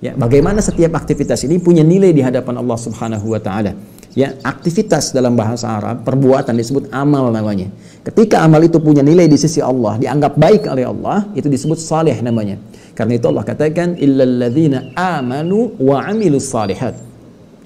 Ya, bagaimana setiap aktivitas ini punya nilai di hadapan Allah Subhanahu wa taala. Ya, aktivitas dalam bahasa Arab, perbuatan disebut amal namanya. Ketika amal itu punya nilai di sisi Allah, dianggap baik oleh Allah, itu disebut saleh namanya. Karena itu Allah katakan illal ladzina amanu wa amilus salihat.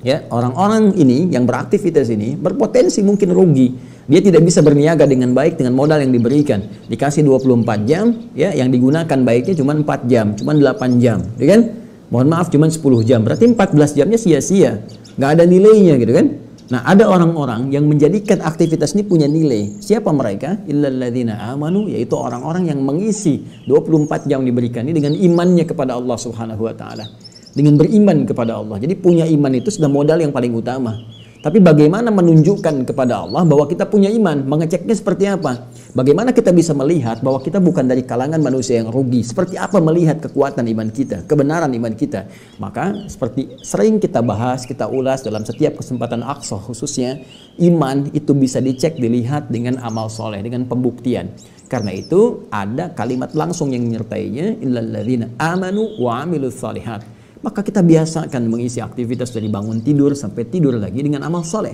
Ya, orang-orang ini yang beraktivitas ini berpotensi mungkin rugi. Dia tidak bisa berniaga dengan baik dengan modal yang diberikan. Dikasih 24 jam, ya, yang digunakan baiknya cuma 4 jam, cuma 8 jam, ya kan? Mohon maaf cuma 10 jam, berarti 14 jamnya sia-sia, nggak ada nilainya gitu kan. Nah, ada orang-orang yang menjadikan aktivitas ini punya nilai. Siapa mereka? Illal ladzina amanu, yaitu orang-orang yang mengisi 24 jam diberikan ini dengan imannya kepada Allah Subhanahu wa taala. Dengan beriman kepada Allah. Jadi punya iman itu sudah modal yang paling utama. Tapi bagaimana menunjukkan kepada Allah bahwa kita punya iman? Mengeceknya seperti apa? Bagaimana kita bisa melihat bahwa kita bukan dari kalangan manusia yang rugi? Seperti apa melihat kekuatan iman kita, kebenaran iman kita? Maka seperti sering kita bahas, kita ulas dalam setiap kesempatan aqsa khususnya, iman itu bisa dicek, dilihat dengan amal soleh, dengan pembuktian. Karena itu ada kalimat langsung yang menyertainya, illal ladzina amanu wa amilus shalihat. Maka kita biasakan mengisi aktivitas dari bangun tidur sampai tidur lagi dengan amal soleh.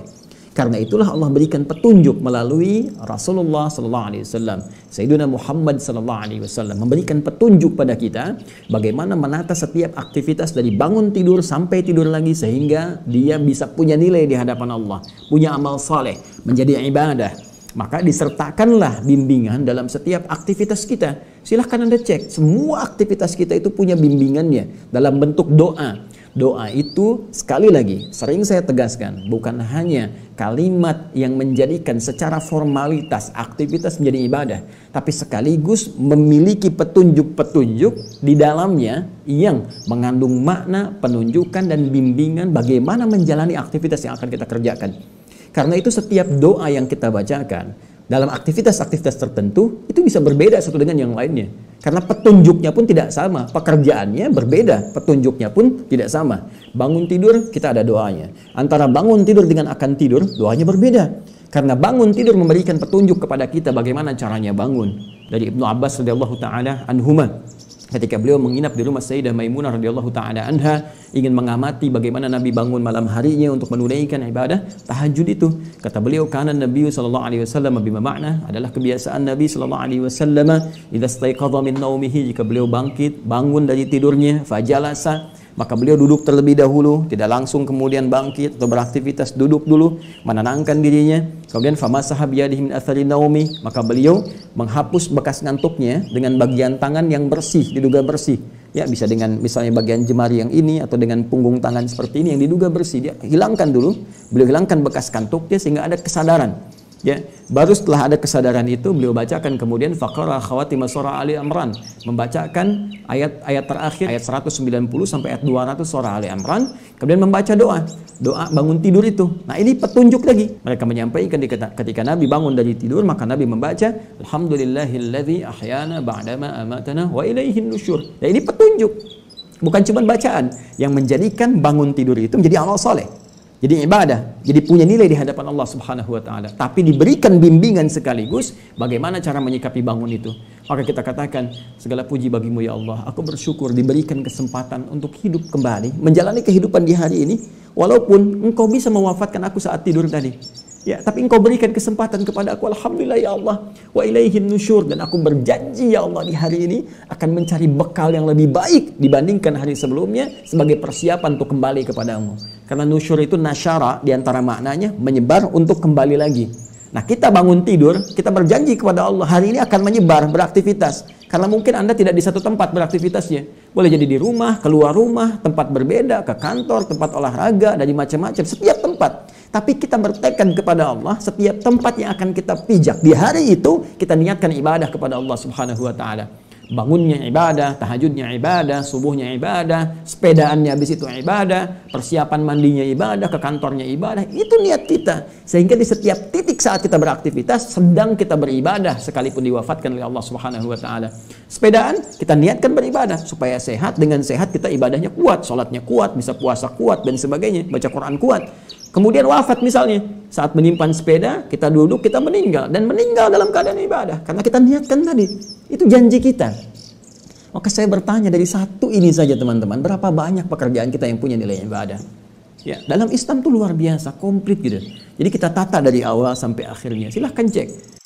Karena itulah Allah berikan petunjuk melalui Rasulullah SAW, Sayyidina Muhammad SAW, memberikan petunjuk pada kita bagaimana menata setiap aktivitas dari bangun tidur sampai tidur lagi sehingga dia bisa punya nilai di hadapan Allah, punya amal soleh, menjadi ibadah. Maka disertakanlah bimbingan dalam setiap aktivitas kita. Silahkan Anda cek, semua aktivitas kita itu punya bimbingannya dalam bentuk doa. Doa itu sekali lagi, sering saya tegaskan, bukan hanya kalimat yang menjadikan secara formalitas aktivitas menjadi ibadah, tapi sekaligus memiliki petunjuk-petunjuk di dalamnya yang mengandung makna, penunjukan dan bimbingan bagaimana menjalani aktivitas yang akan kita kerjakan. Karena itu setiap doa yang kita bacakan dalam aktivitas-aktivitas tertentu itu bisa berbeda satu dengan yang lainnya. Karena petunjuknya pun tidak sama, pekerjaannya berbeda, petunjuknya pun tidak sama. Bangun tidur kita ada doanya. Antara bangun tidur dengan akan tidur, doanya berbeda. Karena bangun tidur memberikan petunjuk kepada kita bagaimana caranya bangun. Dari Ibnu Abbas radhiyallahu taala anhuma, ketika beliau menginap di rumah Sayyidah Maimunah radhiyallahu taala anha, ingin mengamati bagaimana Nabi bangun malam harinya untuk menunaikan ibadah tahajud itu. Kata beliau, kana Nabi sallallahu alaihi wasallam bima makna, adalah kebiasaan Nabi sallallahu alaihi wasallam idza staiqadha min naumihi, jika beliau bangkit, bangun dari tidurnya, fajalasa, maka beliau duduk terlebih dahulu, tidak langsung kemudian bangkit atau beraktivitas, duduk dulu, menenangkan dirinya. Kemudian famasaha biyadihi min athari naumi, maka beliau menghapus bekas ngantuknya dengan bagian tangan yang bersih, diduga bersih. Ya, bisa dengan misalnya bagian jemari yang ini atau dengan punggung tangan seperti ini yang diduga bersih, dia hilangkan dulu. Beliau hilangkan bekas kantuknya sehingga ada kesadaran. Ya, baru setelah ada kesadaran itu beliau bacakan kemudian faqara khawatim surah Ali Imran, membacakan ayat-ayat terakhir ayat 190 sampai ayat 200 surah Ali Imran, kemudian membaca doa bangun tidur itu. Nah, ini petunjuk lagi. Mereka menyampaikan ketika Nabi bangun dari tidur, maka Nabi membaca alhamdulillahilladzi ahyana ba'dama amatana wa ilaihin nusyur. Nah, ini petunjuk. Bukan cuma bacaan yang menjadikan bangun tidur itu menjadi amal soleh, jadi ibadah, jadi punya nilai di hadapan Allah Subhanahu wa taala. Tapi diberikan bimbingan sekaligus bagaimana cara menyikapi bangun itu. Maka kita katakan, segala puji bagimu ya Allah, aku bersyukur diberikan kesempatan untuk hidup kembali, menjalani kehidupan di hari ini, walaupun engkau bisa mewafatkan aku saat tidur tadi. Ya, tapi engkau berikan kesempatan kepada aku, alhamdulillah ya Allah, wa ilaihin nusyur, dan aku berjanji ya Allah di hari ini akan mencari bekal yang lebih baik dibandingkan hari sebelumnya sebagai persiapan untuk kembali kepadamu. Karena nusyur itu nasyara, diantara maknanya menyebar untuk kembali lagi. Nah, kita bangun tidur, kita berjanji kepada Allah hari ini akan menyebar, beraktivitas. Karena mungkin Anda tidak di satu tempat beraktivitasnya. Boleh jadi di rumah, keluar rumah, tempat berbeda, ke kantor, tempat olahraga, dari macam-macam, setiap tempat. Tapi kita bertekad kepada Allah, setiap tempat yang akan kita pijak di hari itu, kita niatkan ibadah kepada Allah Subhanahu wa taala. Bangunnya ibadah, tahajudnya ibadah, subuhnya ibadah, sepedaannya habis itu ibadah, persiapan mandinya ibadah, ke kantornya ibadah. Itu niat kita. Sehingga di setiap titik saat kita beraktivitas, sedang kita beribadah sekalipun diwafatkan oleh Allah Subhanahu wa taala. Sepedaan, kita niatkan beribadah supaya sehat, dengan sehat kita ibadahnya kuat, sholatnya kuat, bisa puasa kuat dan sebagainya, baca Quran kuat. Kemudian wafat misalnya, saat menyimpan sepeda, kita duduk, kita meninggal. Dan meninggal dalam keadaan ibadah. Karena kita niatkan tadi. Itu janji kita. Maka saya bertanya dari satu ini saja teman-teman, berapa banyak pekerjaan kita yang punya nilai ibadah? Ya, dalam Islam tuh luar biasa, komplit gitu. Jadi kita tata dari awal sampai akhirnya. Silahkan cek.